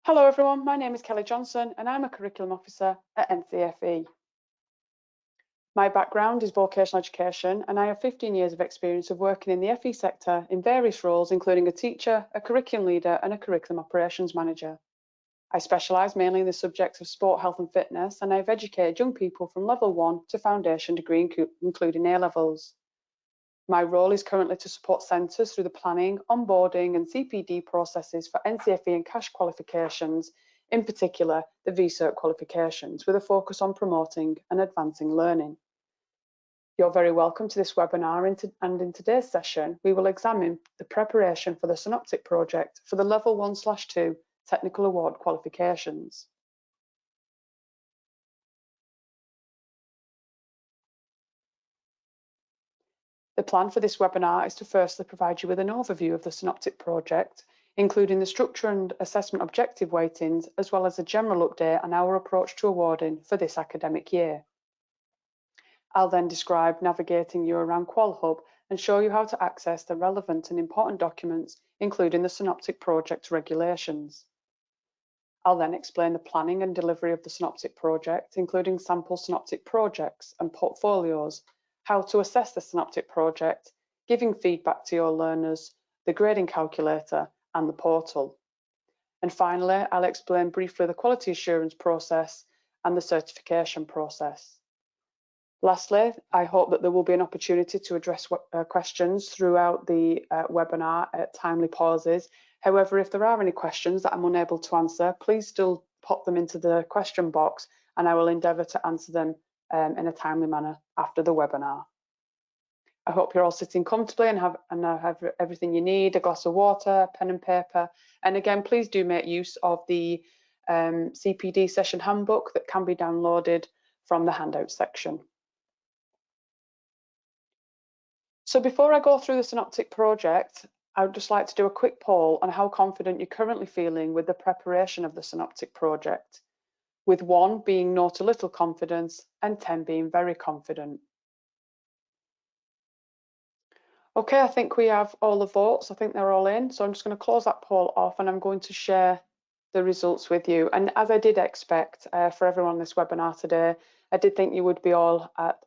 Hello everyone, my name is Kelly Johnson and I'm a Curriculum Officer at NCFE. My background is vocational education and I have 15 years of experience of working in the FE sector in various roles including a teacher, a curriculum leader and a curriculum operations manager. I specialise mainly in the subjects of sport, health and fitness and I've educated young people from level 1 to foundation degree including A-levels. My role is currently to support centres through the planning, onboarding and CPD processes for NCFE and cash qualifications, in particular the V Cert qualifications, with a focus on promoting and advancing learning. You're very welcome to this webinar and in today's session we will examine the preparation for the Synoptic project for the Level 1/2 Technical Award qualifications. The plan for this webinar is to firstly provide you with an overview of the Synoptic project, including the structure and assessment objective weightings, as well as a general update on our approach to awarding for this academic year. I'll then describe navigating you around QualHub and show you how to access the relevant and important documents, including the Synoptic project regulations. I'll then explain the planning and delivery of the Synoptic project, including sample Synoptic projects and portfolios, how to assess the Synoptic project, giving feedback to your learners, the grading calculator and the portal. And finally, I'll explain briefly the quality assurance process and the certification process. Lastly, I hope that there will be an opportunity to address questions throughout the webinar at timely pauses. However, if there are any questions that I'm unable to answer, please still pop them into the question box and I will endeavour to answer them in a timely manner after the webinar. I hope you're all sitting comfortably and have everything you need, a glass of water, pen and paper. And again, please do make use of the CPD session handbook that can be downloaded from the handout section. So before I go through the Synoptic project, I would just like to do a quick poll on how confident you're currently feeling with the preparation of the Synoptic project, with 1 being no to little confidence and 10 being very confident. Okay, I think we have all the votes. I think they're all in. So I'm just going to close that poll off and I'm going to share the results with you. And as I did expect for everyone on this webinar today, I did think you would be all at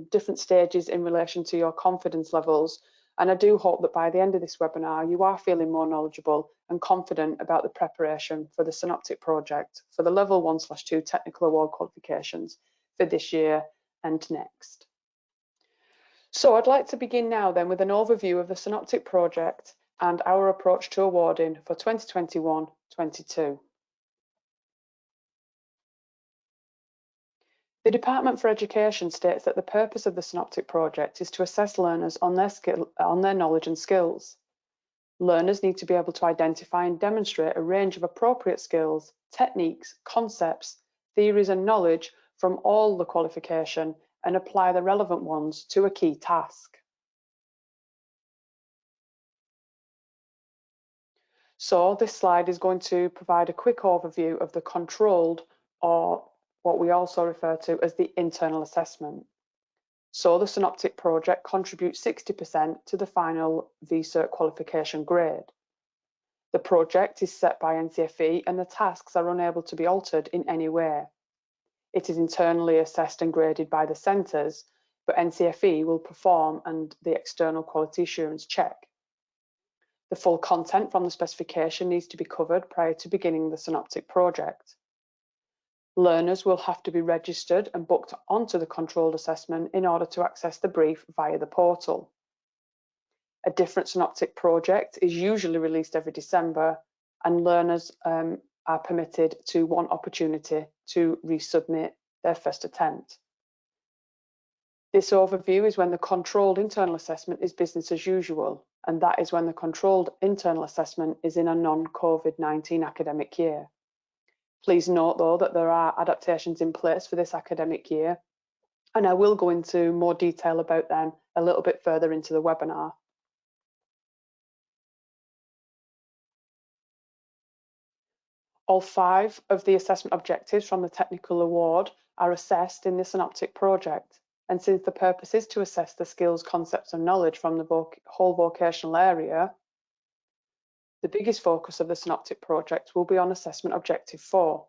different stages in relation to your confidence levels. And I do hope that by the end of this webinar, you are feeling more knowledgeable and confident about the preparation for the Synoptic project for the Level 1/2 Technical Award qualifications for this year and next. So I'd like to begin now then with an overview of the Synoptic project and our approach to awarding for 2021-22. The Department for Education states that the purpose of the Synoptic project is to assess learners on their knowledge and skills. Learners need to be able to identify and demonstrate a range of appropriate skills, techniques, concepts, theories and knowledge from all the qualification and apply the relevant ones to a key task. So this slide is going to provide a quick overview of the controlled, or what we also refer to as the internal assessment. So the Synoptic project contributes 60% to the final V Cert qualification grade. The project is set by NCFE and the tasks are unable to be altered in any way. It is internally assessed and graded by the centres, but NCFE will perform and the external quality assurance check. The full content from the specification needs to be covered prior to beginning the Synoptic project. Learners will have to be registered and booked onto the controlled assessment in order to access the brief via the portal. A different Synoptic project is usually released every December and learners are permitted to 1 opportunity to resubmit their first attempt. This overview is when the controlled internal assessment is business as usual, and that is when the controlled internal assessment is in a non-COVID-19 academic year. Please note though that there are adaptations in place for this academic year, and I will go into more detail about them a little bit further into the webinar. All 5 of the assessment objectives from the Technical Award are assessed in the Synoptic project. And since the purpose is to assess the skills, concepts and knowledge from the whole vocational area, The biggest focus of the Synoptic project will be on Assessment Objective 4,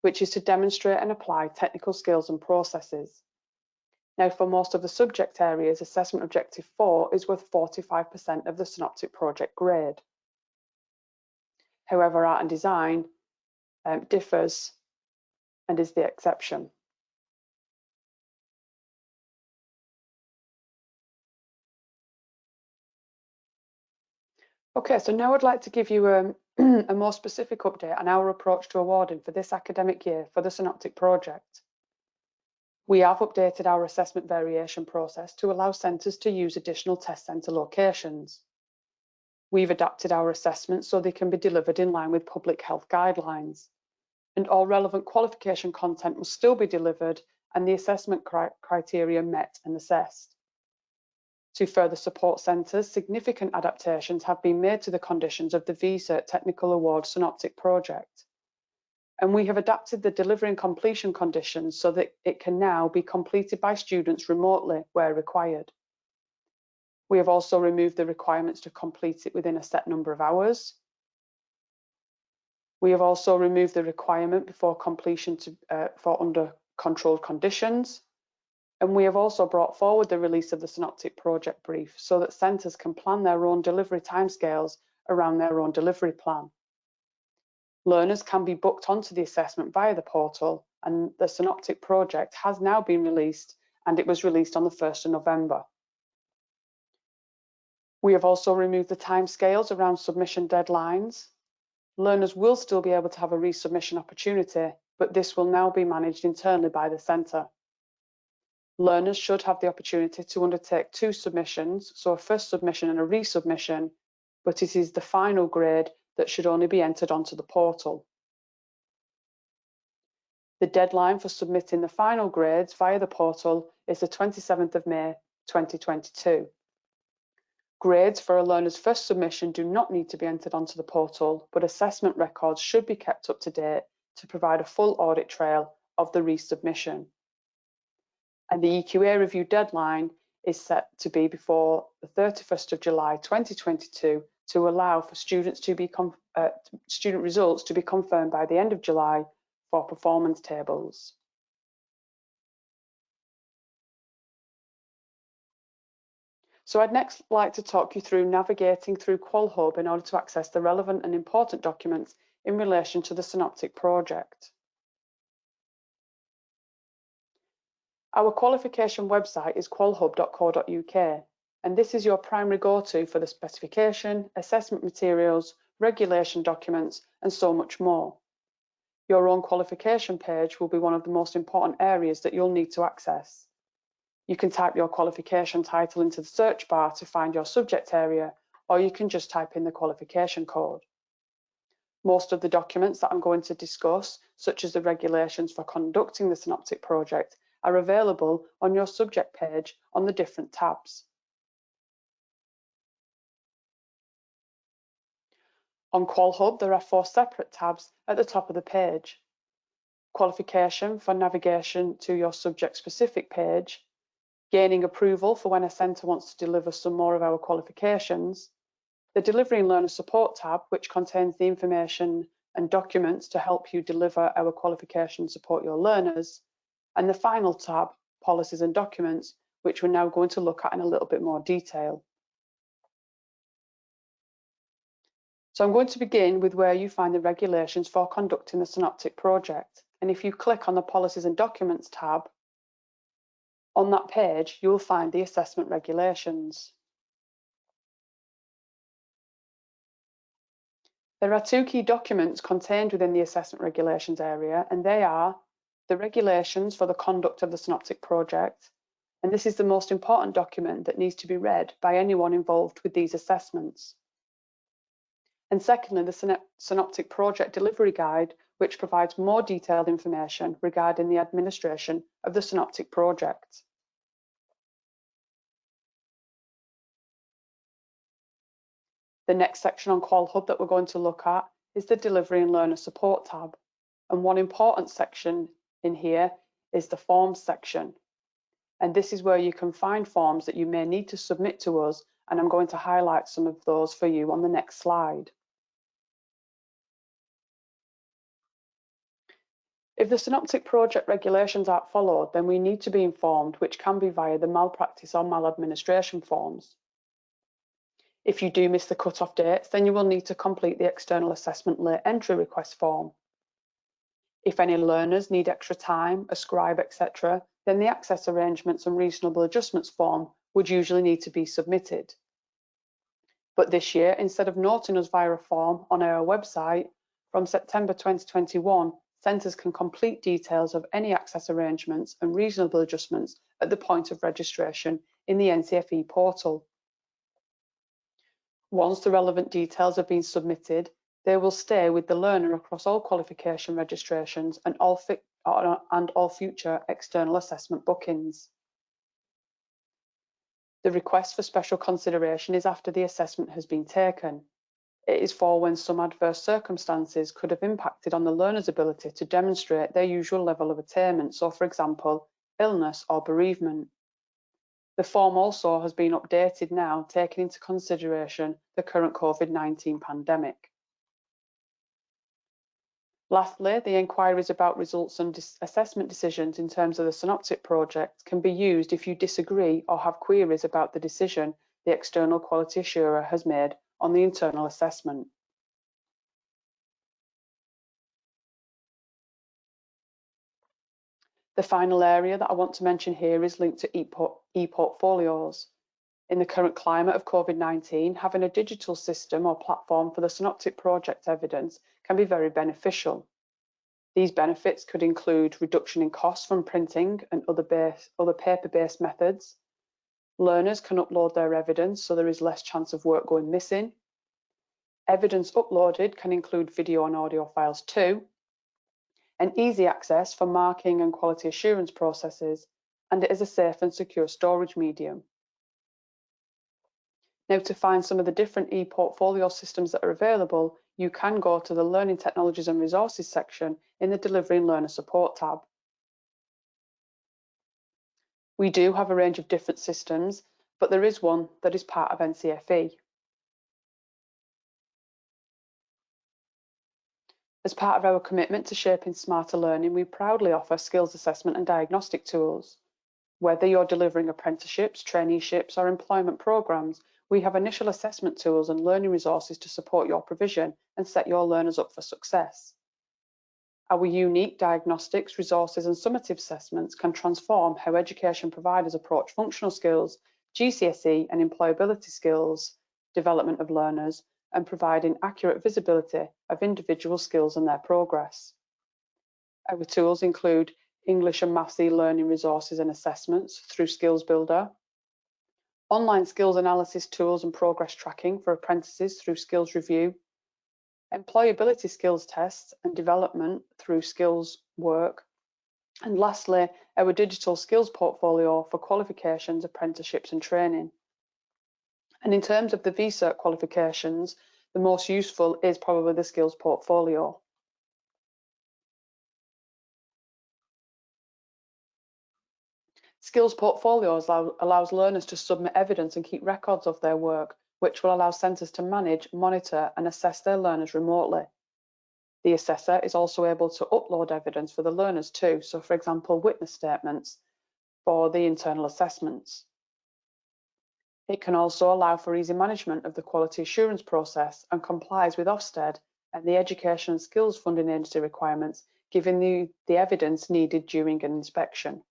which is to demonstrate and apply technical skills and processes. Now, for most of the subject areas, Assessment Objective 4 is worth 45% of the Synoptic project grade. However, Art and Design differs and is the exception. Okay, so now I'd like to give you a more specific update on our approach to awarding for this academic year for the Synoptic project. We have updated our assessment variation process to allow centres to use additional test centre locations. We've adapted our assessments so they can be delivered in line with public health guidelines, and all relevant qualification content must still be delivered and the assessment criteria met and assessed. To further support centres, significant adaptations have been made to the conditions of the V Cert Technical Award Synoptic project. And we have adapted the delivery and completion conditions so that it can now be completed by students remotely where required. We have also removed the requirements to complete it within a set number of hours. We have also removed the requirement before completion for under controlled conditions. And we have also brought forward the release of the Synoptic project brief so that centres can plan their own delivery timescales around their own delivery plan. Learners can be booked onto the assessment via the portal, and the Synoptic project has now been released, and it was released on the 1st of November. We have also removed the timescales around submission deadlines. Learners will still be able to have a resubmission opportunity, but this will now be managed internally by the centre. Learners should have the opportunity to undertake 2 submissions, so a first submission and a resubmission, but it is the final grade that should only be entered onto the portal. The deadline for submitting the final grades via the portal is the 27th of May 2022. Grades for a learner's first submission do not need to be entered onto the portal, but assessment records should be kept up to date to provide a full audit trail of the resubmission. And the EQA review deadline is set to be before the 31st of July 2022 to allow for student results to be confirmed by the end of July for performance tables. So I'd next like to talk you through navigating through QualHub in order to access the relevant and important documents in relation to the Synoptic project. Our qualification website is qualhub.co.uk, and this is your primary go-to for the specification, assessment materials, regulation documents, and so much more. Your own qualification page will be one of the most important areas that you'll need to access. You can type your qualification title into the search bar to find your subject area, or you can just type in the qualification code. Most of the documents that I'm going to discuss, such as the regulations for conducting the Synoptic project, are available on your subject page on the different tabs. On QualHub, there are 4 separate tabs at the top of the page. Qualification for navigation to your subject-specific page, gaining approval for when a centre wants to deliver some more of our qualifications, the Delivery and Learner Support tab, which contains the information and documents to help you deliver our qualification and support your learners, and the final tab, Policies and Documents, which we're now going to look at in a little bit more detail. So I'm going to begin with where you find the regulations for conducting the Synoptic project. And if you click on the Policies and Documents tab, on that page, you will find the assessment regulations. There are 2 key documents contained within the assessment regulations area, and they are the regulations for the conduct of the Synoptic project, and this is the most important document that needs to be read by anyone involved with these assessments. And secondly, the Synoptic project delivery guide, which provides more detailed information regarding the administration of the Synoptic project. The next section on QualHub that we're going to look at is the Delivery and Learner Support tab. And one important section in here is the Forms section. And this is where you can find forms that you may need to submit to us, and I'm going to highlight some of those for you on the next slide. If the Synoptic project regulations aren't followed, then we need to be informed, which can be via the malpractice or maladministration forms. If you do miss the cut-off dates, then you will need to complete the external assessment late entry request form. If any learners need extra time, a scribe, etc., then the access arrangements and reasonable adjustments form would usually need to be submitted. But this year, instead of noting us via a form on our website, from September 2021, centres can complete details of any access arrangements and reasonable adjustments at the point of registration in the NCFE portal. Once the relevant details have been submitted, they will stay with the learner across all qualification registrations and all future external assessment bookings. The request for special consideration is after the assessment has been taken. It is for when some adverse circumstances could have impacted on the learner's ability to demonstrate their usual level of attainment, so for example, illness or bereavement. The form also has been updated now, taking into consideration the current COVID-19 pandemic. Lastly, the inquiries about results and assessment decisions in terms of the Synoptic project can be used if you disagree or have queries about the decision the external quality assurer has made on the internal assessment. The final area that I want to mention here is linked to e-portfolios. In the current climate of COVID-19, having a digital system or platform for the Synoptic project evidence can be very beneficial. These benefits could include reduction in costs from printing and other paper-based methods. Learners can upload their evidence, so there is less chance of work going missing. Evidence uploaded can include video and audio files too, and easy access for marking and quality assurance processes, and it is a safe and secure storage medium. Now, to find some of the different e-portfolio systems that are available, you can go to the Learning Technologies and Resources section in the Delivery and Learner Support tab. We do have a range of different systems, but there is one that is part of NCFE. As part of our commitment to shaping smarter learning, we proudly offer skills assessment and diagnostic tools. Whether you're delivering apprenticeships, traineeships, or employment programs, we have initial assessment tools and learning resources to support your provision and set your learners up for success. Our unique diagnostics, resources, and summative assessments can transform how education providers approach functional skills, GCSE and employability skills, development of learners, and providing accurate visibility of individual skills and their progress. Our tools include English and Maths e-learning resources and assessments through Skills Builder, online skills analysis tools and progress tracking for apprentices through Skills Review, employability skills tests and development through Skills Work, and lastly, our digital skills portfolio for qualifications, apprenticeships and training. And in terms of the V Cert qualifications, the most useful is probably the skills portfolio. Skills portfolios allows learners to submit evidence and keep records of their work, which will allow centres to manage, monitor and assess their learners remotely. The assessor is also able to upload evidence for the learners too, so for example, witness statements for the internal assessments. It can also allow for easy management of the quality assurance process and complies with Ofsted and the Education and Skills Funding Agency requirements, given the evidence needed during an inspection.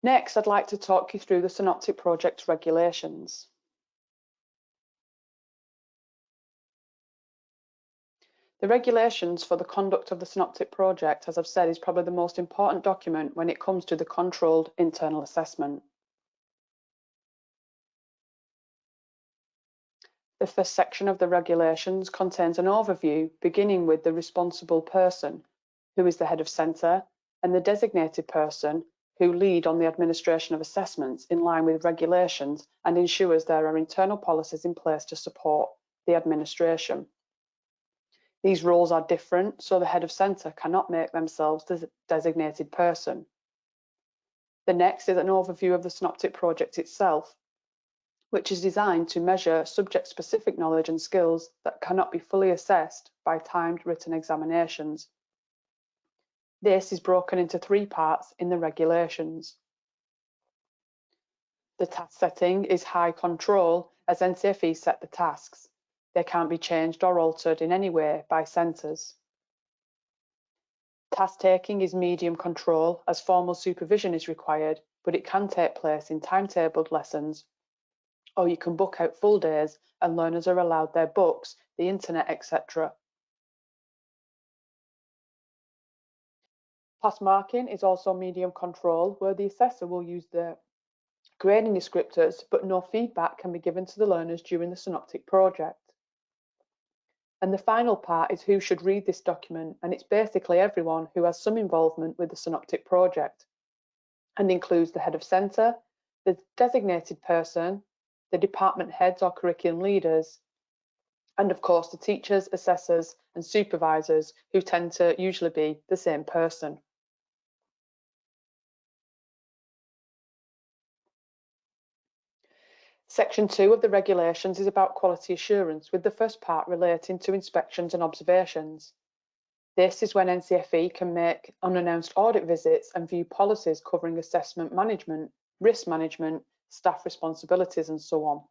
Next, I'd like to talk you through the Synoptic project regulations. The regulations for the conduct of the Synoptic project, as I've said, is probably the most important document when it comes to the controlled internal assessment. The first section of the regulations contains an overview, beginning with the responsible person, who is the head of centre, and the designated person, who lead on the administration of assessments in line with regulations and ensures there are internal policies in place to support the administration. These roles are different, so the head of centre cannot make themselves the designated person. The next is an overview of the Synoptic project itself. which is designed to measure subject-specific knowledge and skills that cannot be fully assessed by timed written examinations. This is broken into 3 parts in the regulations. The task setting is high control as NCFE set the tasks. They can't be changed or altered in any way by centres. Task taking is medium control as formal supervision is required, but it can take place in timetabled lessons, or you can book out full days and learners are allowed their books, the internet, etc. Pass marking is also medium control, where the assessor will use the grading descriptors, but no feedback can be given to the learners during the Synoptic project. And the final part is who should read this document, and it's basically everyone who has some involvement with the Synoptic project, and includes the head of centre, the designated person, the department heads or curriculum leaders, and of course the teachers, assessors and supervisors, who tend to usually be the same person. Section 2 of the regulations is about quality assurance, with the first part relating to inspections and observations. This is when NCFE can make unannounced audit visits and view policies covering assessment management, risk management, staff responsibilities and so on.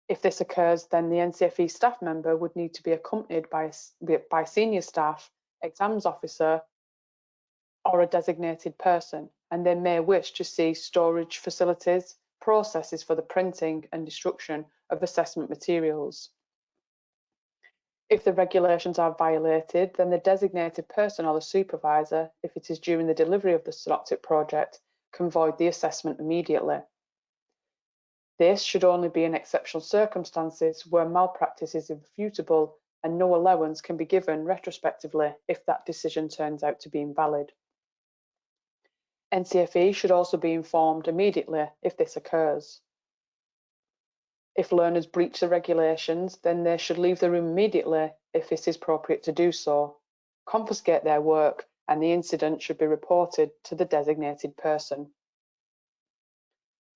If this occurs, then the NCFE staff member would need to be accompanied by senior staff, exams officer or a designated person, and they may wish to see storage facilities, processes for the printing and destruction of assessment materials. If the regulations are violated, then the designated person or the supervisor, if it is during the delivery of the Synoptic project, can void the assessment immediately. This should only be in exceptional circumstances where malpractice is irrefutable and no allowance can be given retrospectively if that decision turns out to be invalid. NCFE should also be informed immediately if this occurs. If learners breach the regulations, then they should leave the room immediately if it is appropriate to do so, confiscate their work, and the incident should be reported to the designated person.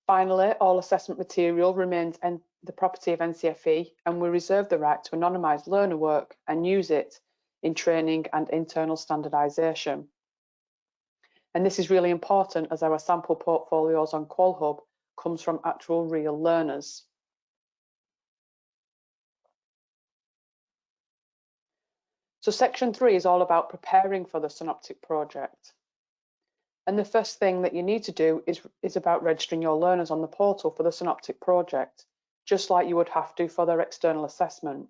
Finally, all assessment material remains the property of NCFE, and we reserve the right to anonymise learner work and use it in training and internal standardisation. And this is really important as our sample portfolios on QualHub comes from actual real learners. So section 3 is all about preparing for the Synoptic project. And the first thing that you need to do is about registering your learners on the portal for the Synoptic project, just like you would have to for their external assessment.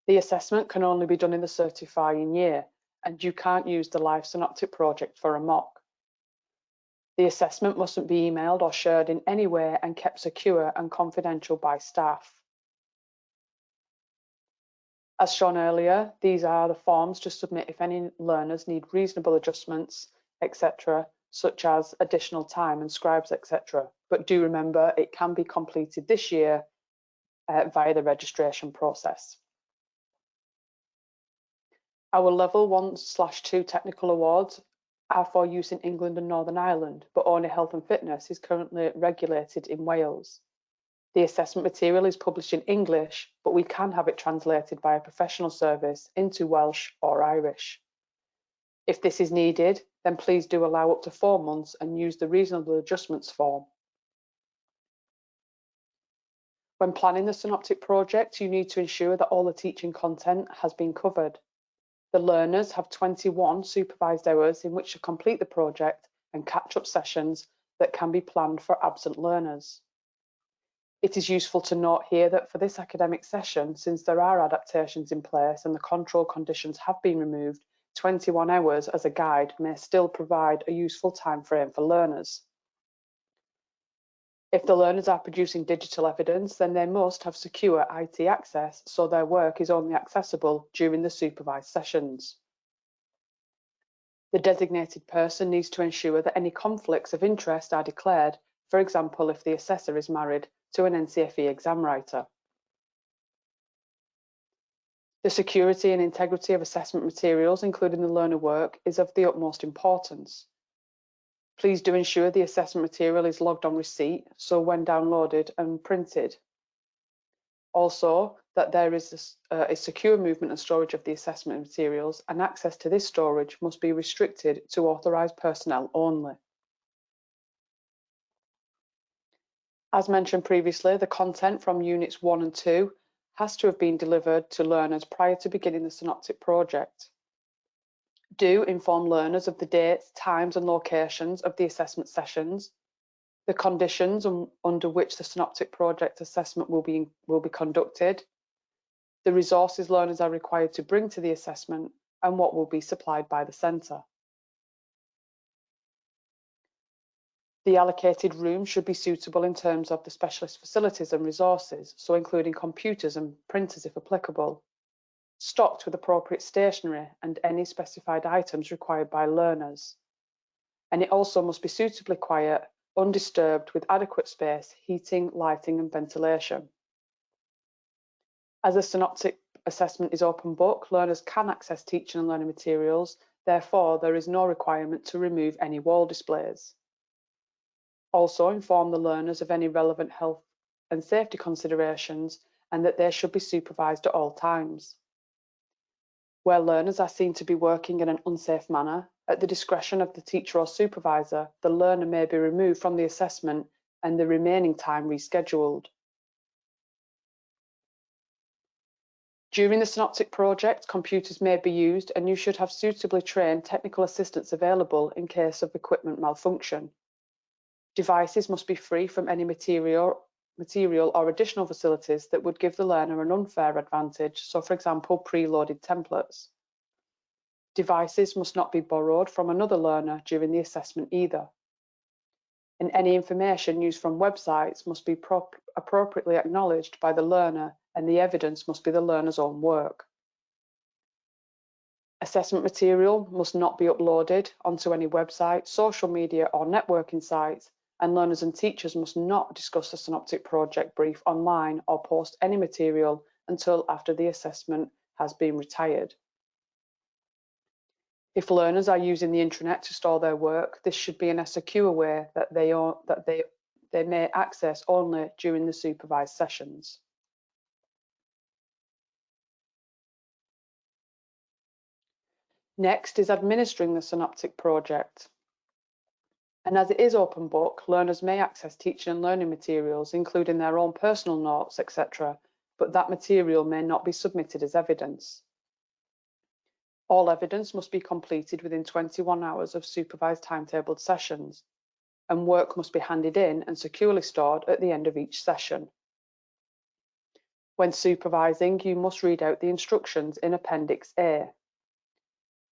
The assessment can only be done in the certifying year, and you can't use the live Synoptic project for a mock. The assessment mustn't be emailed or shared in any way and kept secure and confidential by staff. As shown earlier, these are the forms to submit if any learners need reasonable adjustments, etc., such as additional time and scribes, etc. But do remember, it can be completed this year via the registration process. Our level 1/2 technical awards are for use in England and Northern Ireland, but only health and fitness is currently regulated in Wales. The assessment material is published in English, but we can have it translated by a professional service into Welsh or Irish. If this is needed, then please do allow up to 4 months and use the reasonable adjustments form. When planning the Synoptic project, you need to ensure that all the teaching content has been covered. The learners have 21 supervised hours in which to complete the project and catch-up sessions that can be planned for absent learners. It is useful to note here that for this academic session, since there are adaptations in place and the control conditions have been removed, 21 hours as a guide may still provide a useful time frame for learners. If the learners are producing digital evidence, then they must have secure IT access so their work is only accessible during the supervised sessions. The designated person needs to ensure that any conflicts of interest are declared, for example, if the assessor is married to an NCFE exam writer. The security and integrity of assessment materials, including the learner work, is of the utmost importance. Please do ensure the assessment material is logged on receipt, so when downloaded and printed. Also, that there is a secure movement and storage of the assessment materials, and access to this storage must be restricted to authorised personnel only. As mentioned previously, the content from Units 1 and 2 has to have been delivered to learners prior to beginning the Synoptic project. Do inform learners of the dates, times and locations of the assessment sessions, the conditions under which the Synoptic project assessment will be conducted, the resources learners are required to bring to the assessment, and what will be supplied by the centre. The allocated room should be suitable in terms of the specialist facilities and resources, so including computers and printers if applicable, stocked with appropriate stationery and any specified items required by learners. And it also must be suitably quiet, undisturbed, with adequate space, heating, lighting and ventilation. As a Synoptic assessment is open book, learners can access teaching and learning materials, therefore there is no requirement to remove any wall displays. Also inform the learners of any relevant health and safety considerations and that they should be supervised at all times. Where learners are seen to be working in an unsafe manner, at the discretion of the teacher or supervisor, the learner may be removed from the assessment and the remaining time rescheduled. During the Synoptic project, computers may be used and you should have suitably trained technical assistants available in case of equipment malfunction. Devices must be free from any material or additional facilities that would give the learner an unfair advantage, so for example, preloaded templates. Devices must not be borrowed from another learner during the assessment either. And any information used from websites must be appropriately acknowledged by the learner, and the evidence must be the learner's own work. Assessment material must not be uploaded onto any website, social media or networking sites, and learners and teachers must not discuss the Synoptic project brief online or post any material until after the assessment has been retired. If learners are using the intranet to store their work, this should be in a secure way that they may access only during the supervised sessions. Next is administering the Synoptic project. And as it is open book, learners may access teaching and learning materials, including their own personal notes, etc., but that material may not be submitted as evidence. All evidence must be completed within 21 hours of supervised timetabled sessions, and work must be handed in and securely stored at the end of each session. When supervising, you must read out the instructions in Appendix A,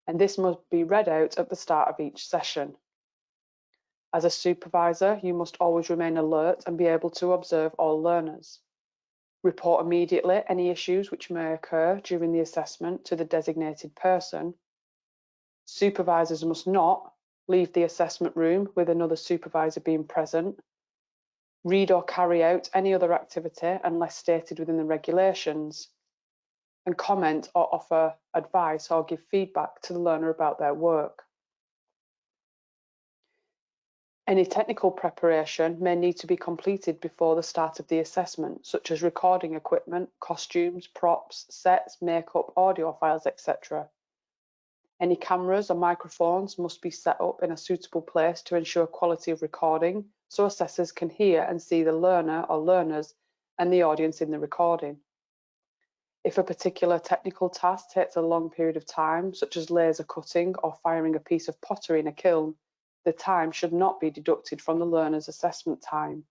and this must be read out at the start of each session. As a supervisor, you must always remain alert and be able to observe all learners. Report immediately any issues which may occur during the assessment to the designated person. Supervisors must not leave the assessment room with another supervisor being present. Read or carry out any other activity unless stated within the regulations. And comment or offer advice or give feedback to the learner about their work. Any technical preparation may need to be completed before the start of the assessment, such as recording equipment, costumes, props, sets, makeup, audio files, etc. Any cameras or microphones must be set up in a suitable place to ensure quality of recording, so assessors can hear and see the learner or learners and the audience in the recording. If a particular technical task takes a long period of time, such as laser cutting or firing a piece of pottery in a kiln, the time should not be deducted from the learner's assessment time.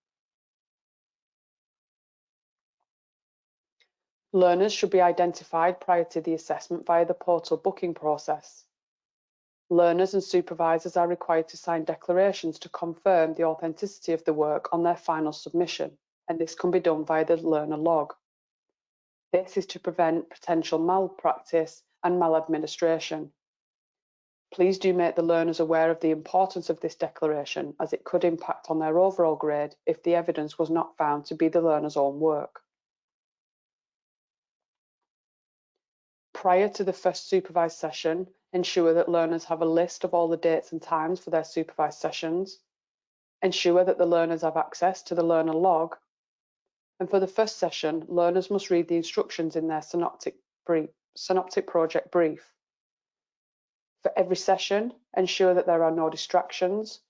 Learners should be identified prior to the assessment via the portal booking process. Learners and supervisors are required to sign declarations to confirm the authenticity of the work on their final submission, and this can be done via the learner log. This is to prevent potential malpractice and maladministration. Please do make the learners aware of the importance of this declaration, as it could impact on their overall grade if the evidence was not found to be the learner's own work. Prior to the first supervised session, ensure that learners have a list of all the dates and times for their supervised sessions. Ensure that the learners have access to the learner log. And for the first session, learners must read the instructions in their Synoptic project brief. For every session, ensure that there are no distractions,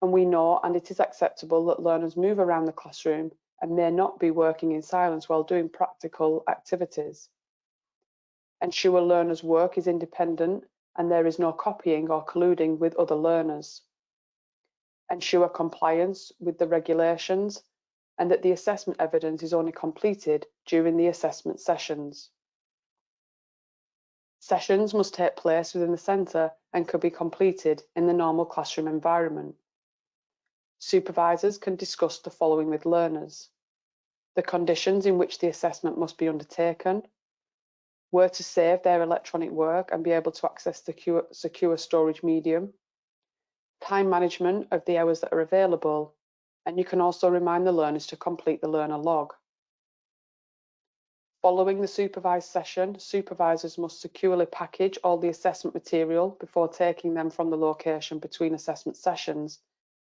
and we know and it is acceptable that learners move around the classroom and may not be working in silence while doing practical activities. Ensure learners' work is independent and there is no copying or colluding with other learners. Ensure compliance with the regulations and that the assessment evidence is only completed during the assessment sessions. Sessions must take place within the centre and could be completed in the normal classroom environment. Supervisors can discuss the following with learners: the conditions in which the assessment must be undertaken, where to save their electronic work and be able to access the secure storage medium, time management of the hours that are available, and you can also remind the learners to complete the learner log. Following the supervised session, supervisors must securely package all the assessment material before taking them from the location between assessment sessions,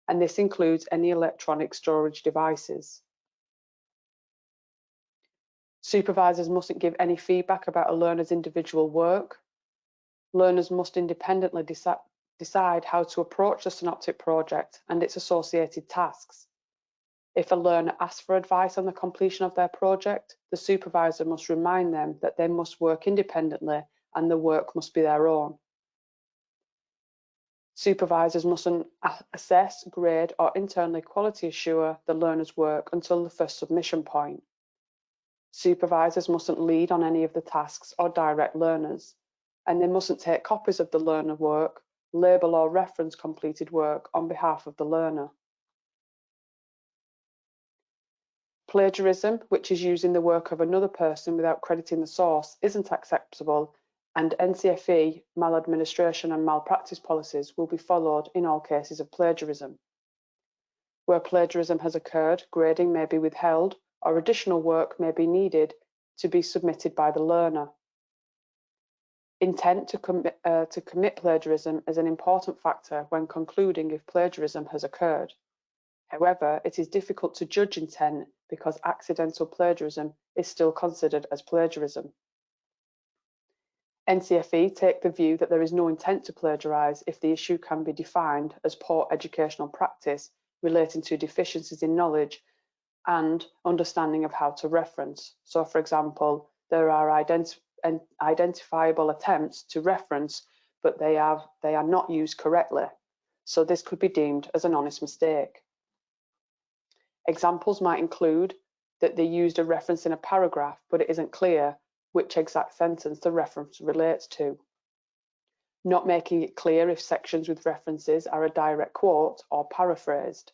and this includes any electronic storage devices. Supervisors mustn't give any feedback about a learner's individual work. Learners must independently decide how to approach the Synoptic project and its associated tasks. If a learner asks for advice on the completion of their project, the supervisor must remind them that they must work independently and the work must be their own. Supervisors mustn't assess, grade, or internally quality assure the learner's work until the first submission point. Supervisors mustn't lead on any of the tasks or direct learners, and they mustn't take copies of the learner work, label or reference completed work on behalf of the learner. Plagiarism, which is using the work of another person without crediting the source, isn't acceptable, and NCFE maladministration and malpractice policies will be followed in all cases of plagiarism. Where plagiarism has occurred, grading may be withheld or additional work may be needed to be submitted by the learner. Intent to commit plagiarism is an important factor when concluding if plagiarism has occurred. However, it is difficult to judge intent because accidental plagiarism is still considered as plagiarism. NCFE take the view that there is no intent to plagiarise if the issue can be defined as poor educational practice relating to deficiencies in knowledge and understanding of how to reference. So, for example, there are identifiable attempts to reference, but they are not used correctly. So this could be deemed as an honest mistake. Examples might include that they used a reference in a paragraph, but it isn't clear which exact sentence the reference relates to. Not making it clear if sections with references are a direct quote or paraphrased.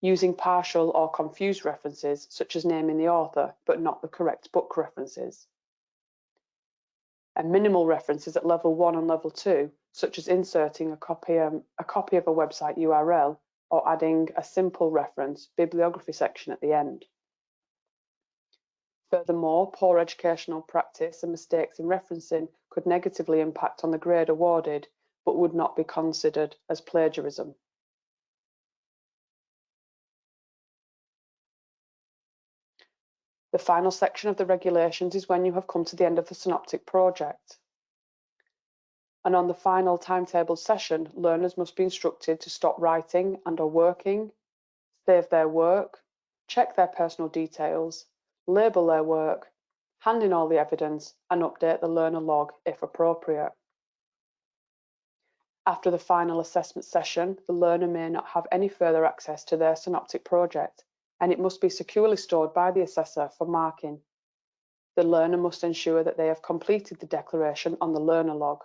Using partial or confused references, such as naming the author, but not the correct book references. And minimal references at level 1 and level 2, such as inserting a copy of a website URL or adding a simple reference bibliography section at the end. Furthermore, poor educational practice and mistakes in referencing could negatively impact on the grade awarded, but would not be considered as plagiarism. The final section of the regulations is when you have come to the end of the Synoptic project. And on the final timetabled session, learners must be instructed to stop writing and/or working, save their work, check their personal details, label their work, hand in all the evidence, and update the learner log if appropriate. After the final assessment session, the learner may not have any further access to their Synoptic project, and it must be securely stored by the assessor for marking. The learner must ensure that they have completed the declaration on the learner log.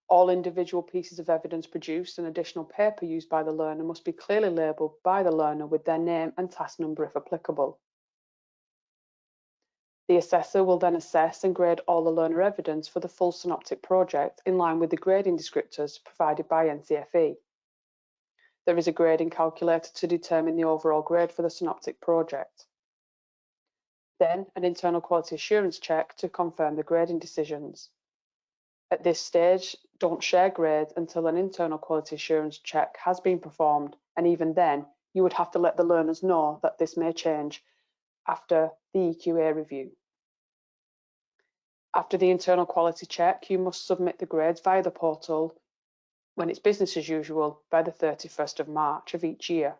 All individual pieces of evidence produced and additional paper used by the learner must be clearly labelled by the learner with their name and task number if applicable. The assessor will then assess and grade all the learner evidence for the full Synoptic project in line with the grading descriptors provided by NCFE. There is a grading calculator to determine the overall grade for the Synoptic project. Then an internal quality assurance check to confirm the grading decisions. At this stage, don't share grades until an internal quality assurance check has been performed, and even then, you would have to let the learners know that this may change after the EQA review. After the internal quality check, you must submit the grades via the portal when it's business as usual by the 31st of March of each year.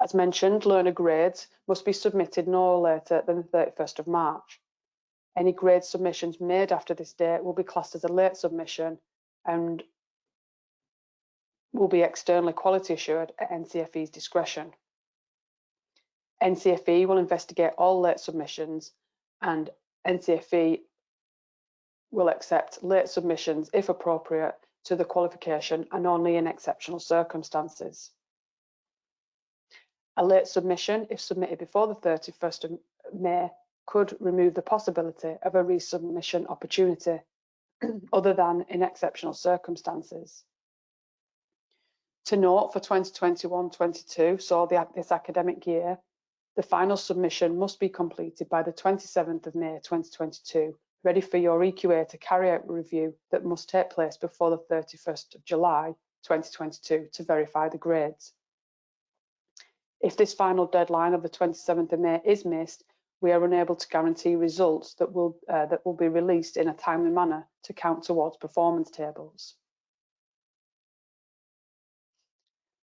As mentioned, learner grades must be submitted no later than the 31st of March. Any grade submissions made after this date will be classed as a late submission and will be externally quality assured at NCFE's discretion. NCFE will investigate all late submissions, and NCFE will accept late submissions if appropriate to the qualification and only in exceptional circumstances. A late submission, if submitted before the 31st of May, could remove the possibility of a resubmission opportunity other than in exceptional circumstances. To note, for 2021-22, so this academic year, the final submission must be completed by the 27th of May 2022, ready for your EQA to carry out a review that must take place before the 31st of July 2022 to verify the grades. If this final deadline of the 27th of May is missed, we are unable to guarantee results that will be released in a timely manner to count towards performance tables.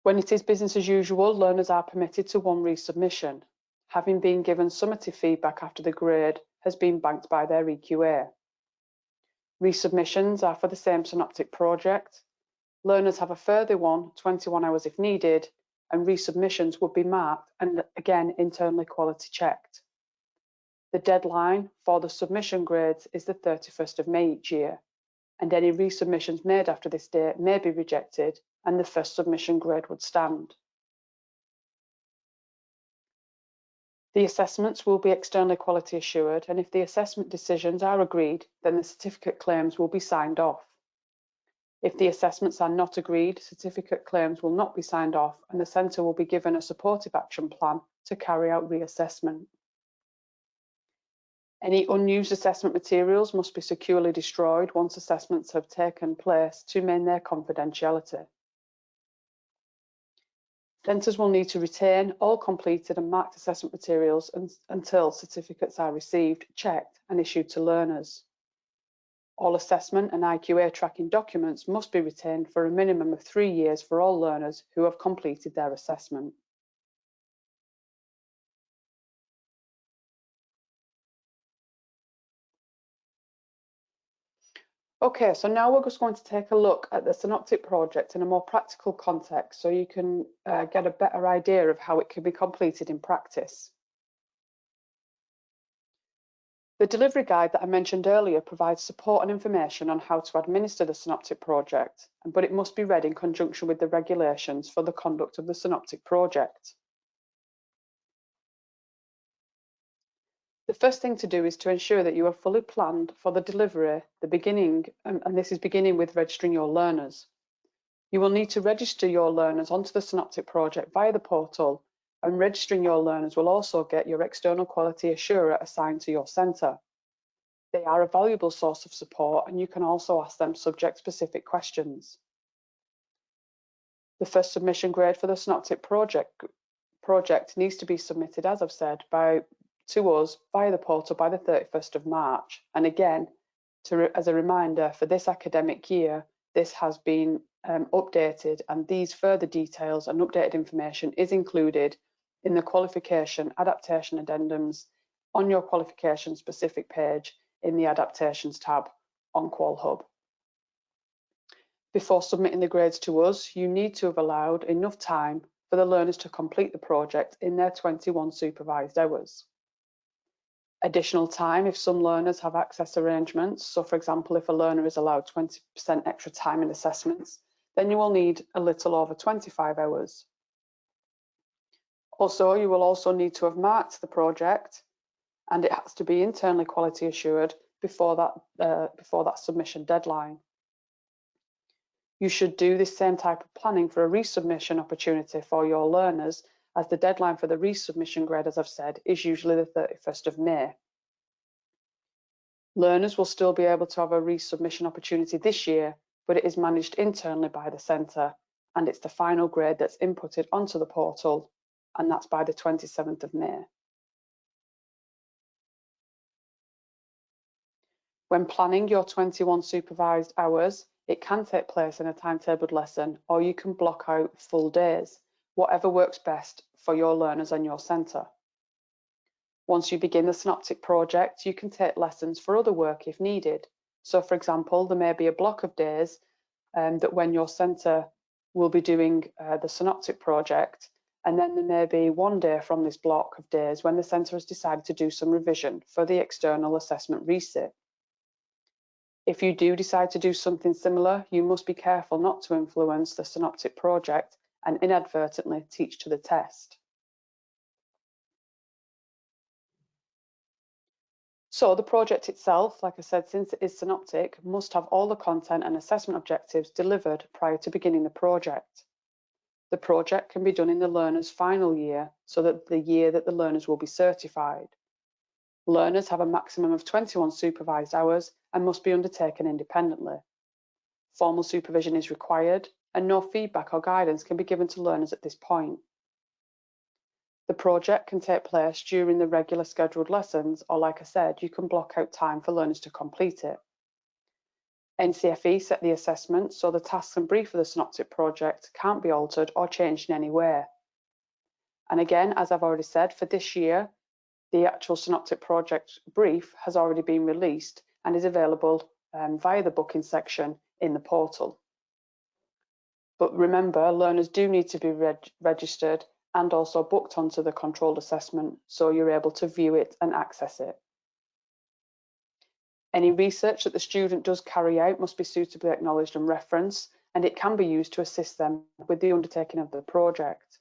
When it is business as usual, learners are permitted to one resubmission, having been given summative feedback after the grade has been banked by their EQA. Resubmissions are for the same Synoptic project. Learners have a further one, 21 hours if needed, and resubmissions would be marked and again internally quality checked. The deadline for the submission grades is the 31st of May each year, and any resubmissions made after this date may be rejected and the first submission grade would stand. The assessments will be externally quality assured, and if the assessment decisions are agreed, then the certificate claims will be signed off. If the assessments are not agreed, certificate claims will not be signed off, and the centre will be given a supportive action plan to carry out reassessment. Any unused assessment materials must be securely destroyed once assessments have taken place to maintain their confidentiality. Centres will need to retain all completed and marked assessment materials until certificates are received, checked and issued to learners. All assessment and IQA tracking documents must be retained for a minimum of 3 years for all learners who have completed their assessment. Okay, so now we're just going to take a look at the Synoptic project in a more practical context so you can get a better idea of how it can be completed in practice. The delivery guide that I mentioned earlier provides support and information on how to administer the Synoptic project, but it must be read in conjunction with the regulations for the conduct of the Synoptic project. The first thing to do is to ensure that you are fully planned for the delivery, and this is beginning with registering your learners. You will need to register your learners onto the Synoptic project via the portal, and registering your learners will also get your external quality assurer assigned to your centre. They are a valuable source of support, and you can also ask them subject-specific questions. The first submission grade for the Synoptic project needs to be submitted, as I've said, to us via the portal by the 31st of March. And again, as a reminder, for this academic year, this has been updated, and these further details and updated information is included in the qualification adaptation addendums on your qualification specific page in the adaptations tab on QualHub. Before submitting the grades to us, you need to have allowed enough time for the learners to complete the project in their 21 supervised hours. Additional time if some learners have access arrangements. So for example, if a learner is allowed 20% extra time in assessments, then you will need a little over 25 hours. Also, you will also need to have marked the project, and it has to be internally quality assured before that submission deadline. You should do this same type of planning for a resubmission opportunity for your learners as the deadline for the resubmission grade, as I've said, is usually the 31st of May. Learners will still be able to have a resubmission opportunity this year, but it is managed internally by the centre, and it's the final grade that's inputted onto the portal, and that's by the 27th of May. When planning your 21 supervised hours, it can take place in a timetabled lesson, or you can block out full days, whatever works best for your learners and your centre. Once you begin the Synoptic project, you can take lessons for other work if needed. So for example, there may be a block of days that when your centre will be doing the Synoptic project, and then there may be one day from this block of days when the centre has decided to do some revision for the external assessment resit. If you do decide to do something similar, you must be careful not to influence the Synoptic project and inadvertently teach to the test. So the project itself, like I said, since it is Synoptic, must have all the content and assessment objectives delivered prior to beginning the project. The project can be done in the learner's final year, so that the year that the learners will be certified. Learners have a maximum of 21 supervised hours and must be undertaken independently. Formal supervision is required, and no feedback or guidance can be given to learners at this point. The project can take place during the regular scheduled lessons, or like I said, you can block out time for learners to complete it. NCFE set the assessment, so the tasks and brief of the Synoptic project can't be altered or changed in any way. And again, as I've already said, for this year, the actual Synoptic project brief has already been released and is available via the booking section in the portal. But remember, learners do need to be registered and also booked onto the controlled assessment, so you're able to view it and access it. Any research that the student does carry out must be suitably acknowledged and referenced, and it can be used to assist them with the undertaking of the project.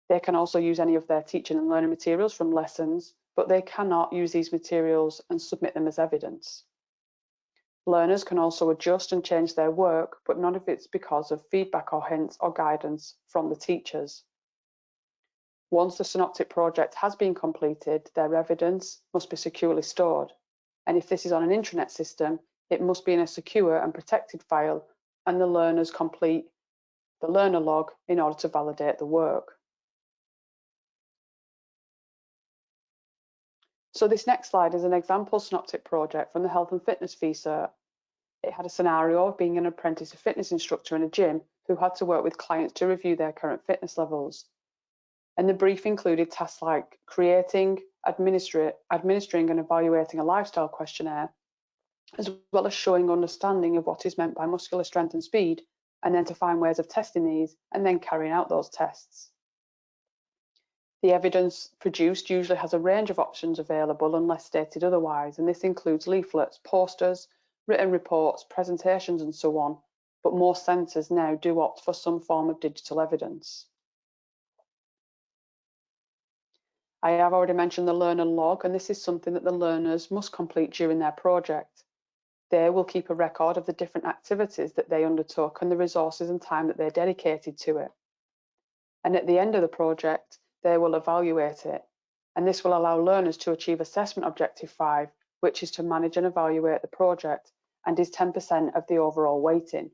They can also use any of their teaching and learning materials from lessons, but they cannot use these materials and submit them as evidence. Learners can also adjust and change their work, but none of it's because of feedback or hints or guidance from the teachers. Once the Synoptic project has been completed, their evidence must be securely stored. And if this is on an intranet system, it must be in a secure and protected file, and the learners complete the learner log in order to validate the work. So this next slide is an example Synoptic project from the Health and Fitness V Cert. It had a scenario of being an apprentice fitness instructor in a gym who had to work with clients to review their current fitness levels. And the brief included tasks like creating, administering and evaluating a lifestyle questionnaire, as well as showing understanding of what is meant by muscular strength and speed, and then to find ways of testing these and then carrying out those tests. The evidence produced usually has a range of options available unless stated otherwise, and this includes leaflets, posters, written reports, presentations and so on, but most centres now do opt for some form of digital evidence. I have already mentioned the learner log, and this is something that the learners must complete during their project. They will keep a record of the different activities that they undertook and the resources and time that they dedicated to it. And at the end of the project, they will evaluate it, and this will allow learners to achieve Assessment Objective 5, which is to manage and evaluate the project, and is 10% of the overall weighting.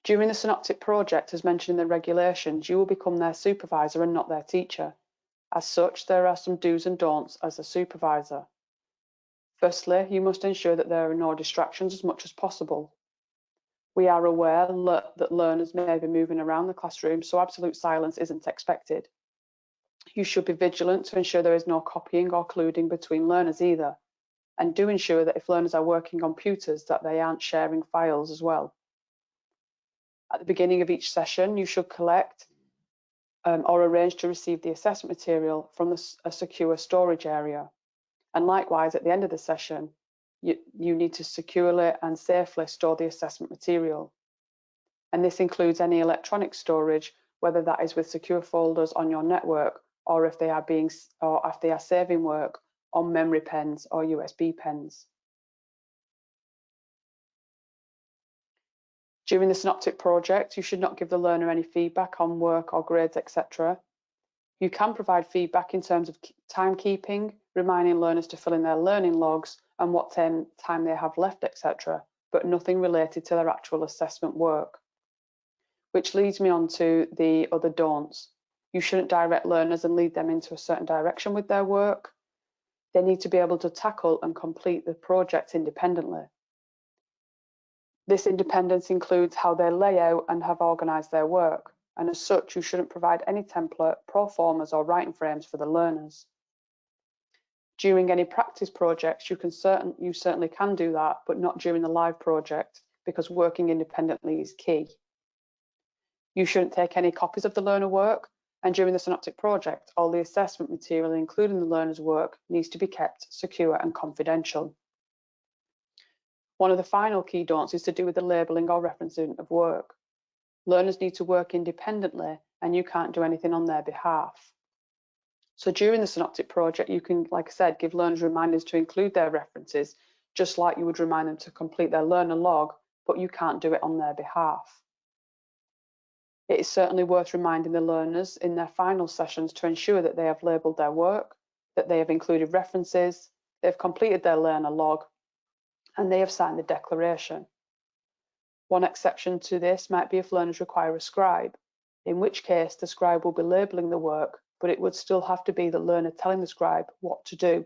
During the Synoptic project, as mentioned in the regulations, you will become their supervisor and not their teacher. As such, there are some do's and don'ts as a supervisor. Firstly, you must ensure that there are no distractions as much as possible. We are aware that learners may be moving around the classroom, so absolute silence isn't expected. You should be vigilant to ensure there is no copying or colluding between learners either, and do ensure that if learners are working on computers that they aren't sharing files as well. At the beginning of each session, you should collect or arrange to receive the assessment material from a secure storage area. And likewise, at the end of the session, you need to securely and safely store the assessment material. And this includes any electronic storage, whether that is with secure folders on your network, or if they are saving work on memory pens or USB pens. During the Synoptic project, you should not give the learner any feedback on work or grades, etc. You can provide feedback in terms of timekeeping, reminding learners to fill in their learning logs and what time they have left, etc., but nothing related to their actual assessment work. Which leads me on to the other don'ts. You shouldn't direct learners and lead them into a certain direction with their work. They need to be able to tackle and complete the project independently. This independence includes how they lay out and have organised their work, and as such, you shouldn't provide any template, pro formas or writing frames for the learners. During any practice projects, you certainly can do that, but not during the live project, because working independently is key. You shouldn't take any copies of the learner work, and during the Synoptic project, all the assessment material, including the learner's work, needs to be kept secure and confidential. One of the final key don'ts is to do with the labelling or referencing of work. Learners need to work independently, and you can't do anything on their behalf. So during the Synoptic project, you can, like I said, give learners reminders to include their references, just like you would remind them to complete their learner log, but you can't do it on their behalf. It is certainly worth reminding the learners in their final sessions to ensure that they have labelled their work, that they have included references, they have completed their learner log, and they have signed the declaration. One exception to this might be if learners require a scribe, in which case the scribe will be labelling the work, but it would still have to be the learner telling the scribe what to do.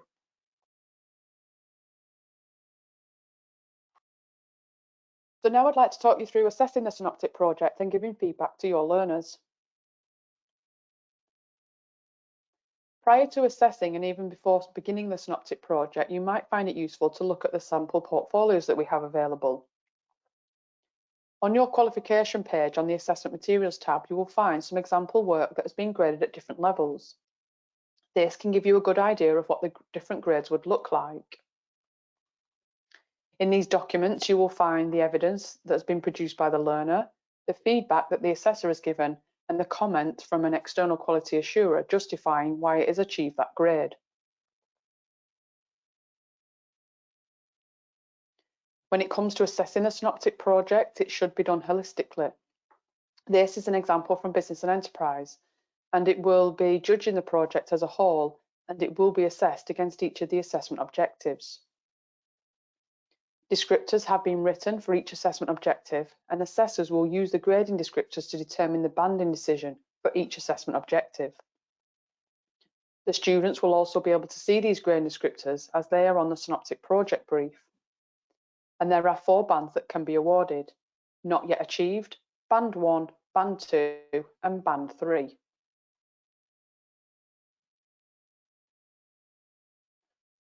So now I'd like to talk you through assessing the Synoptic project and giving feedback to your learners. Prior to assessing and even before beginning the Synoptic project, you might find it useful to look at the sample portfolios that we have available. On your qualification page on the Assessment Materials tab, you will find some example work that has been graded at different levels. This can give you a good idea of what the different grades would look like. In these documents, you will find the evidence that has been produced by the learner, the feedback that the assessor has given, and the comment from an external quality assurer justifying why it has achieved that grade. When it comes to assessing a Synoptic project, it should be done holistically. This is an example from Business and Enterprise, and it will be judging the project as a whole, and it will be assessed against each of the assessment objectives. Descriptors have been written for each assessment objective, and assessors will use the grading descriptors to determine the banding decision for each assessment objective. The students will also be able to see these grading descriptors as they are on the Synoptic project brief. And there are 4 bands that can be awarded: Not Yet Achieved, Band 1, Band 2, and Band 3.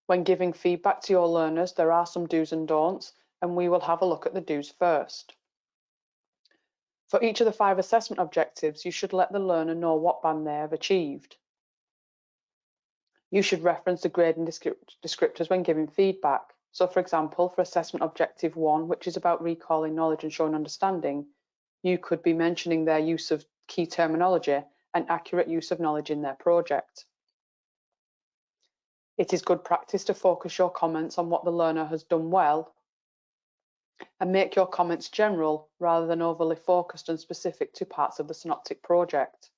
When giving feedback to your learners, there are some do's and don'ts, and we will have a look at the do's first. For each of the 5 assessment objectives, you should let the learner know what band they have achieved. You should reference the grading descriptors when giving feedback. So for example, for assessment objective 1, which is about recalling knowledge and showing understanding, you could be mentioning their use of key terminology and accurate use of knowledge in their project. It is good practice to focus your comments on what the learner has done well and make your comments general rather than overly focused and specific to parts of the Synoptic project.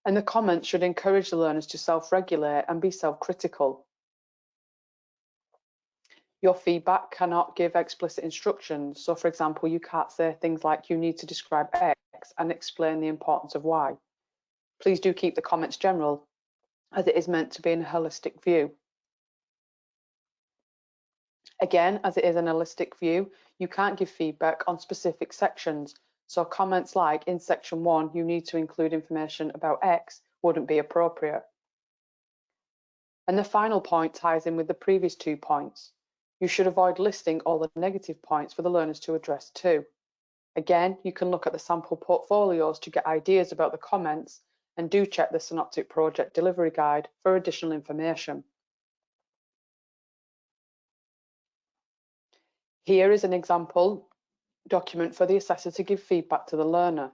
And the comments should encourage the learners to self-regulate and be self-critical. Your feedback cannot give explicit instructions. So for example, you can't say things like you need to describe X and explain the importance of Y. Please do keep the comments general, as it is meant to be in a holistic view. Again, as it is an holistic view, you can't give feedback on specific sections. So comments like, in section 1, you need to include information about X wouldn't be appropriate. And the final point ties in with the previous 2 points. You should avoid listing all the negative points for the learners to address too. Again, you can look at the sample portfolios to get ideas about the comments, and do check the Synoptic Project Delivery Guide for additional information. Here is an example document for the assessor to give feedback to the learner.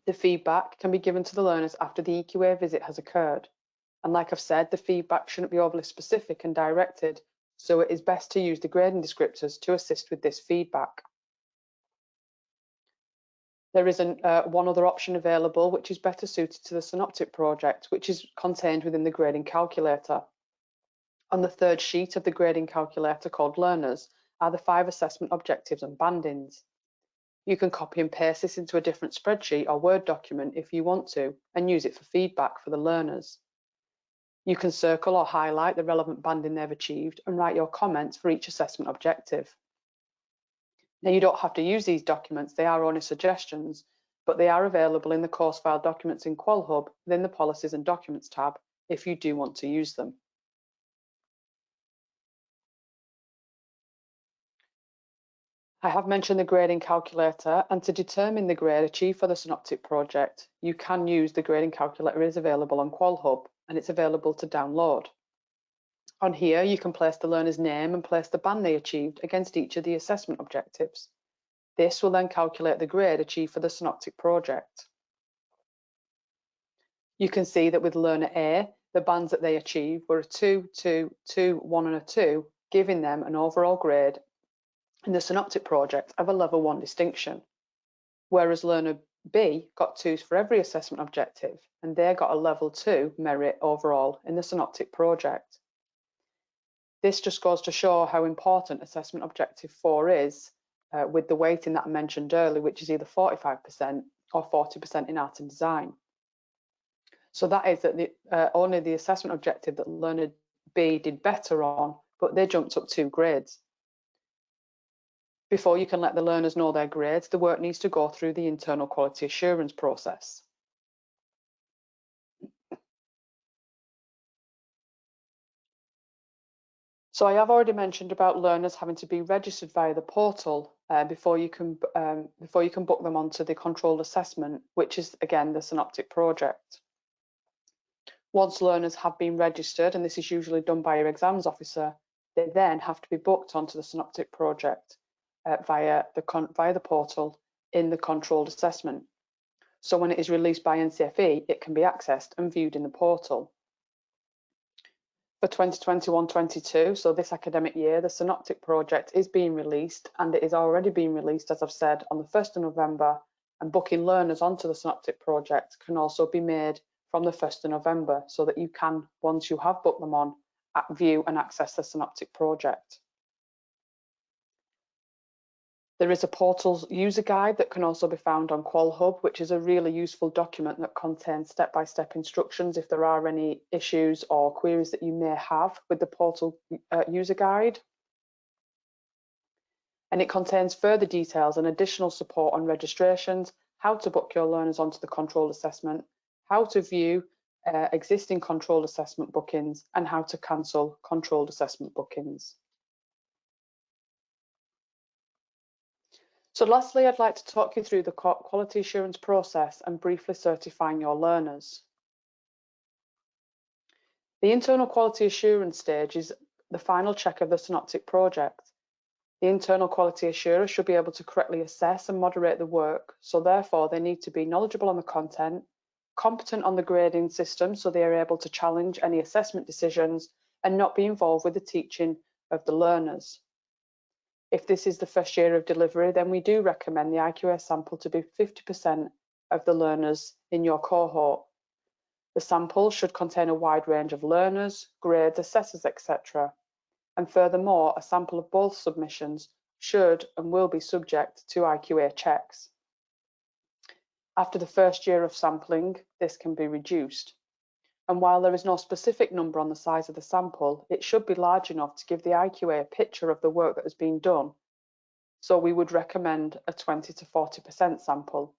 The feedback can be given to the learners after the EQA visit has occurred. And like I've said, the feedback shouldn't be overly specific and directed, so it is best to use the grading descriptors to assist with this feedback. There is one other option available, which is better suited to the Synoptic project, which is contained within the grading calculator. On the third sheet of the grading calculator, called Learners, are the 5 assessment objectives and bandings. You can copy and paste this into a different spreadsheet or Word document if you want to, and use it for feedback for the learners. You can circle or highlight the relevant banding they've achieved and write your comments for each assessment objective. Now, you don't have to use these documents, they are only suggestions, but they are available in the course file documents in QualHub within the Policies and Documents tab if you do want to use them. I have mentioned the grading calculator, and to determine the grade achieved for the Synoptic project, you can use the grading calculator. It is available on QualHub and it's available to download. On here, you can place the learner's name and place the band they achieved against each of the assessment objectives. This will then calculate the grade achieved for the Synoptic project. You can see that with learner A, the bands that they achieved were a 2, 2, 2, 1 and a 2, giving them an overall grade in the Synoptic project of a level 1 distinction, whereas learner B got 2s for every assessment objective and they got a level 2 merit overall in the Synoptic project. This just goes to show how important assessment objective 4 is with the weighting that I mentioned earlier, which is either 45% or 40% in art and design. So that is that only the assessment objective that learner B did better on, but they jumped up 2 grades. Before you can let the learners know their grades, the work needs to go through the internal quality assurance process. So I have already mentioned about learners having to be registered via the portal before you can book them onto the controlled assessment, which is again the Synoptic project. Once learners have been registered, and this is usually done by your exams officer, they then have to be booked onto the Synoptic project via the portal in the controlled assessment. So when it is released by NCFE, it can be accessed and viewed in the portal. For 2021-22, so this academic year, the Synoptic project is being released, and it is already being released, as I've said, on the 1st of November, and booking learners onto the Synoptic project can also be made from the 1st of November, so that you can, once you have booked them on, view and access the Synoptic project. There is a portal user guide that can also be found on QualHub, which is a really useful document that contains step-by-step instructions if there are any issues or queries that you may have with the portal user guide. And it contains further details and additional support on registrations, how to book your learners onto the controlled assessment, how to view existing controlled assessment bookings, and how to cancel controlled assessment bookings. So lastly, I'd like to talk you through the quality assurance process and briefly certifying your learners. The internal quality assurance stage is the final check of the Synoptic project. The internal quality assurer should be able to correctly assess and moderate the work, so therefore they need to be knowledgeable on the content, competent on the grading system so they are able to challenge any assessment decisions, and not be involved with the teaching of the learners. If this is the first year of delivery, then we do recommend the IQA sample to be 50% of the learners in your cohort. The sample should contain a wide range of learners, grades, assessors, etc. And furthermore, a sample of both submissions should and will be subject to IQA checks. After the first year of sampling, this can be reduced. And while there is no specific number on the size of the sample, it should be large enough to give the IQA a picture of the work that has been done. So we would recommend a 20 to 40% sample.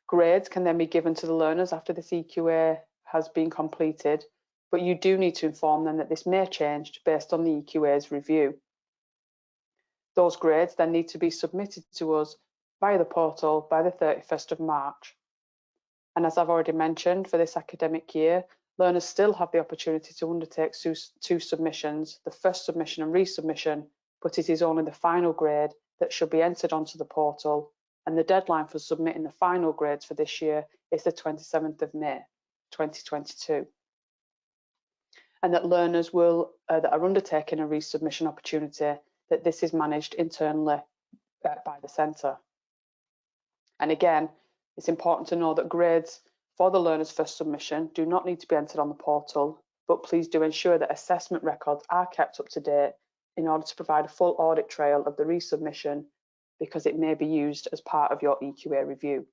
Grades can then be given to the learners after this EQA has been completed, but you do need to inform them that this may change based on the EQA's review. Those grades then need to be submitted to us via the portal by the 31st of March. And as I've already mentioned, for this academic year, learners still have the opportunity to undertake 2 submissions, the first submission and resubmission, but it is only the final grade that should be entered onto the portal, and the deadline for submitting the final grades for this year is the 27th of May, 2022. And that learners that are undertaking a resubmission opportunity, that this is managed internally by the centre. And again, it's important to know that grades for the learner's first submission do not need to be entered on the portal, but please do ensure that assessment records are kept up to date in order to provide a full audit trail of the resubmission, because it may be used as part of your EQA review.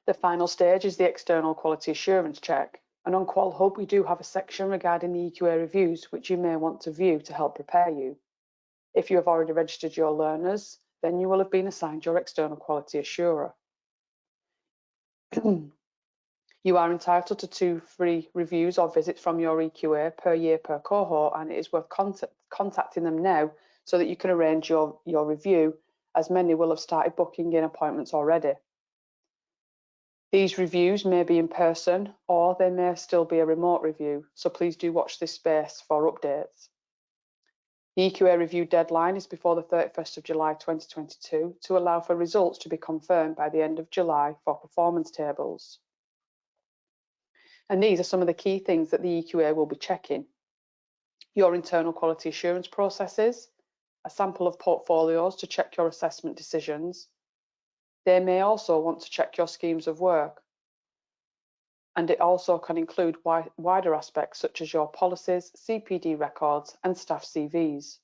The final stage is the external quality assurance check. And on Qual Hub, we do have a section regarding the EQA reviews, which you may want to view to help prepare you. If you have already registered your learners, then you will have been assigned your external quality assurer. You are entitled to 2 free reviews or visits from your EQA per year per cohort, and it is worth contacting them now so that you can arrange your review, as many will have started booking in appointments already. These reviews may be in person or they may still be a remote review, so please do watch this space for updates. The EQA review deadline is before the 31st of July 2022 to allow for results to be confirmed by the end of July for performance tables. And these are some of the key things that the EQA will be checking: your internal quality assurance processes, a sample of portfolios to check your assessment decisions. They may also want to check your schemes of work, and it also can include wider aspects such as your policies, CPD records, and staff CVs.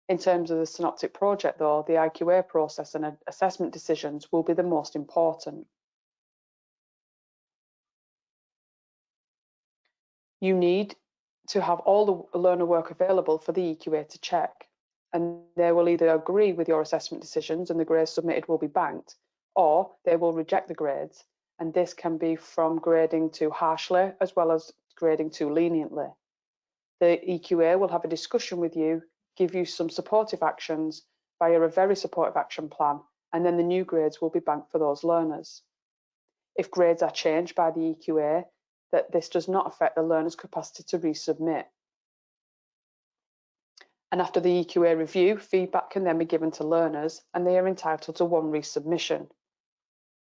In terms of the Synoptic project though, the IQA process and assessment decisions will be the most important. You need to have all the learner work available for the EQA to check, and they will either agree with your assessment decisions and the grades submitted will be banked, or they will reject the grades, and this can be from grading too harshly as well as grading too leniently. The EQA will have a discussion with you, give you some supportive actions via a very supportive action plan, and then the new grades will be banked for those learners. If grades are changed by the EQA, that this does not affect the learner's capacity to resubmit. And after the EQA review, feedback can then be given to learners and they are entitled to 1 resubmission.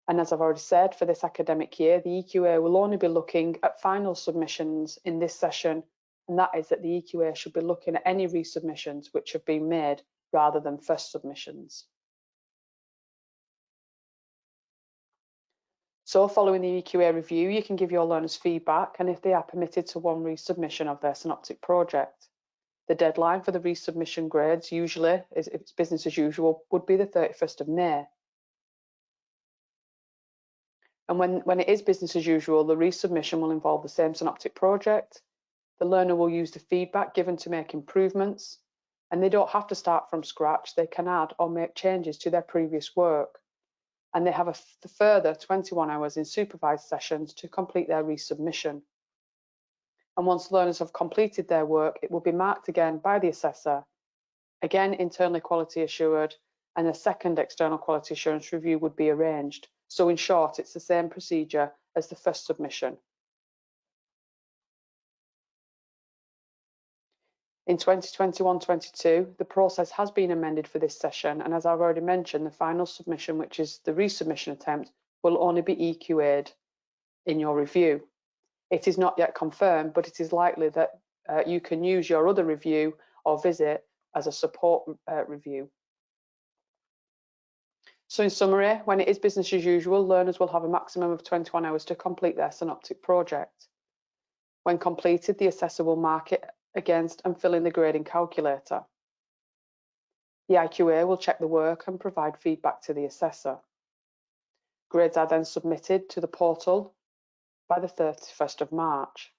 And as I've already said, for this academic year, the EQA will only be looking at final submissions in this session, and that is that the EQA should be looking at any resubmissions which have been made rather than first submissions. So following the EQA review, you can give your learners feedback, and if they are permitted to 1 resubmission of their Synoptic project. The deadline for the resubmission grades, usually, if it's business as usual, would be the 31st of May. And when it is business as usual, the resubmission will involve the same Synoptic project. The learner will use the feedback given to make improvements, and they don't have to start from scratch. They can add or make changes to their previous work. And they have a further 21 hours in supervised sessions to complete their resubmission. And once learners have completed their work, it will be marked again by the assessor, again internally quality assured, and a second external quality assurance review would be arranged. So in short, it's the same procedure as the first submission. In 2021-22, the process has been amended for this session, and as I've already mentioned, the final submission, which is the resubmission attempt, will only be EQA'd in your review. It is not yet confirmed, but it is likely that you can use your other review or visit as a support review. So in summary, when it is business as usual, learners will have a maximum of 21 hours to complete their Synoptic project. When completed, the assessor will mark it against and fill in the grading calculator. The IQA will check the work and provide feedback to the assessor. Grades are then submitted to the portal by the 31st of March.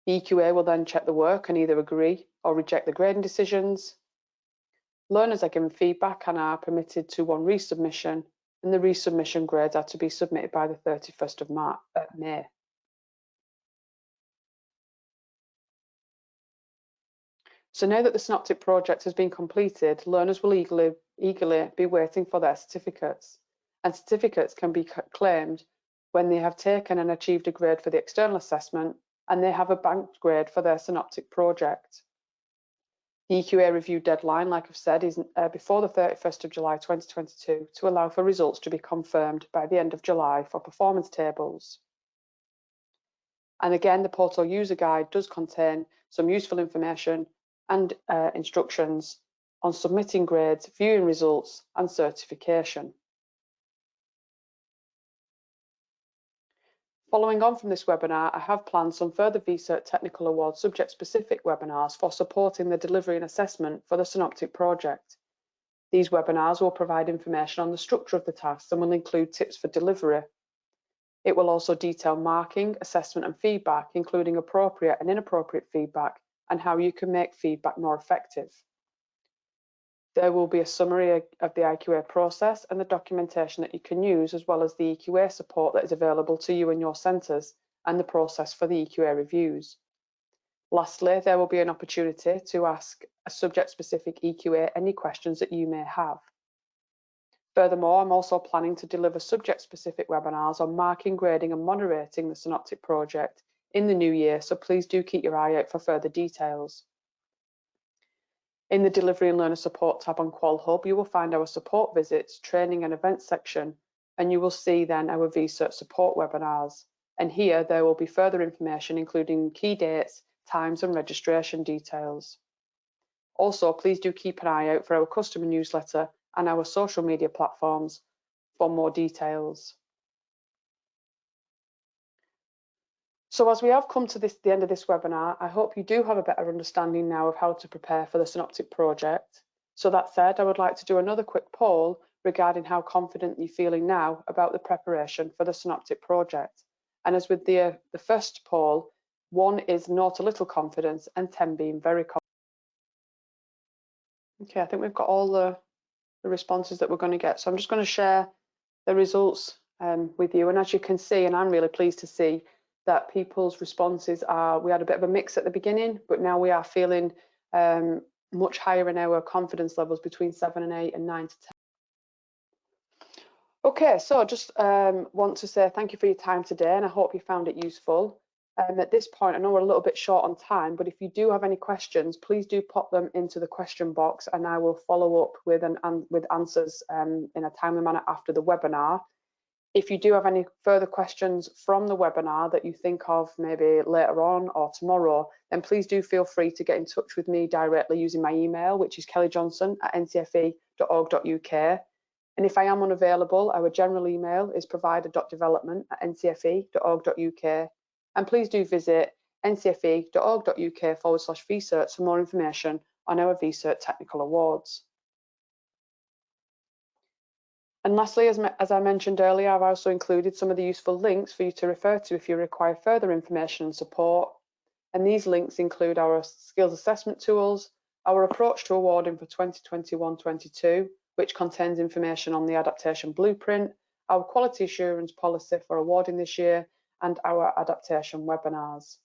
The EQA will then check the work and either agree or reject the grading decisions. Learners are given feedback and are permitted to 1 resubmission, and the resubmission grades are to be submitted by the 31st of May. So now that the Synoptic project has been completed, learners will eagerly be waiting for their certificates. And certificates can be claimed when they have taken and achieved a grade for the external assessment and they have a banked grade for their Synoptic project. The EQA review deadline, like I've said, is before the 31st of July 2022 to allow for results to be confirmed by the end of July for performance tables. And again, the portal user guide does contain some useful information and instructions on submitting grades, viewing results and certification. Following on from this webinar, I have planned some further V Cert Technical Award subject-specific webinars for supporting the delivery and assessment for the Synoptic project. These webinars will provide information on the structure of the tasks and will include tips for delivery. It will also detail marking, assessment and feedback, including appropriate and inappropriate feedback, and how you can make feedback more effective. There will be a summary of the IQA process and the documentation that you can use, as well as the EQA support that is available to you and your centres, and the process for the EQA reviews. Lastly, there will be an opportunity to ask a subject-specific EQA any questions that you may have. Furthermore, I'm also planning to deliver subject-specific webinars on marking, grading and moderating the Synoptic project in the new year, so please do keep your eye out for further details. In the Delivery and Learner Support tab on Qual Hub, you will find our support visits, training and events section, and you will see then our V Cert support webinars. And here there will be further information, including key dates, times and registration details. Also, please do keep an eye out for our customer newsletter and our social media platforms for more details. So as we have come to the end of this webinar, I hope you do have a better understanding now of how to prepare for the Synoptic project. So that said, I would like to do another quick poll regarding how confident you're feeling now about the preparation for the Synoptic project. And as with the first poll, 1 is not a little confidence and 10 being very confident. Okay, I think we've got all the responses that we're going to get. So I'm just going to share the results with you. And as you can see, and I'm really pleased to see, that people's responses are, we had a bit of a mix at the beginning, but now we are feeling much higher in our confidence levels, between 7 and 8 and 9 to 10. Okay, so just want to say thank you for your time today, and I hope you found it useful. At this point, I know we're a little bit short on time, but if you do have any questions, please do pop them into the question box, and I will follow up with answers in a timely manner after the webinar. If you do have any further questions from the webinar that you think of maybe later on or tomorrow, then please do feel free to get in touch with me directly using my email, which is kellyjohnson@ncfe.org.uk. And if I am unavailable, our general email is provider.development@ncfe.org.uk. And please do visit ncfe.org.uk/vcerts for more information on our V Cert Technical Awards. And lastly, as I mentioned earlier, I've also included some of the useful links for you to refer to if you require further information and support. And these links include our skills assessment tools, our approach to awarding for 2021-22, which contains information on the adaptation blueprint, our quality assurance policy for awarding this year, and our adaptation webinars.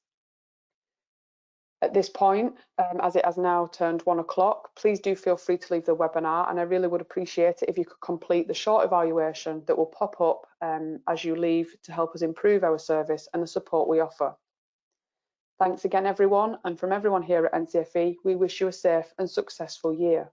At this point, as it has now turned 1 o'clock, please do feel free to leave the webinar, and I really would appreciate it if you could complete the short evaluation that will pop up as you leave to help us improve our service and the support we offer. Thanks again, everyone, and from everyone here at NCFE, we wish you a safe and successful year.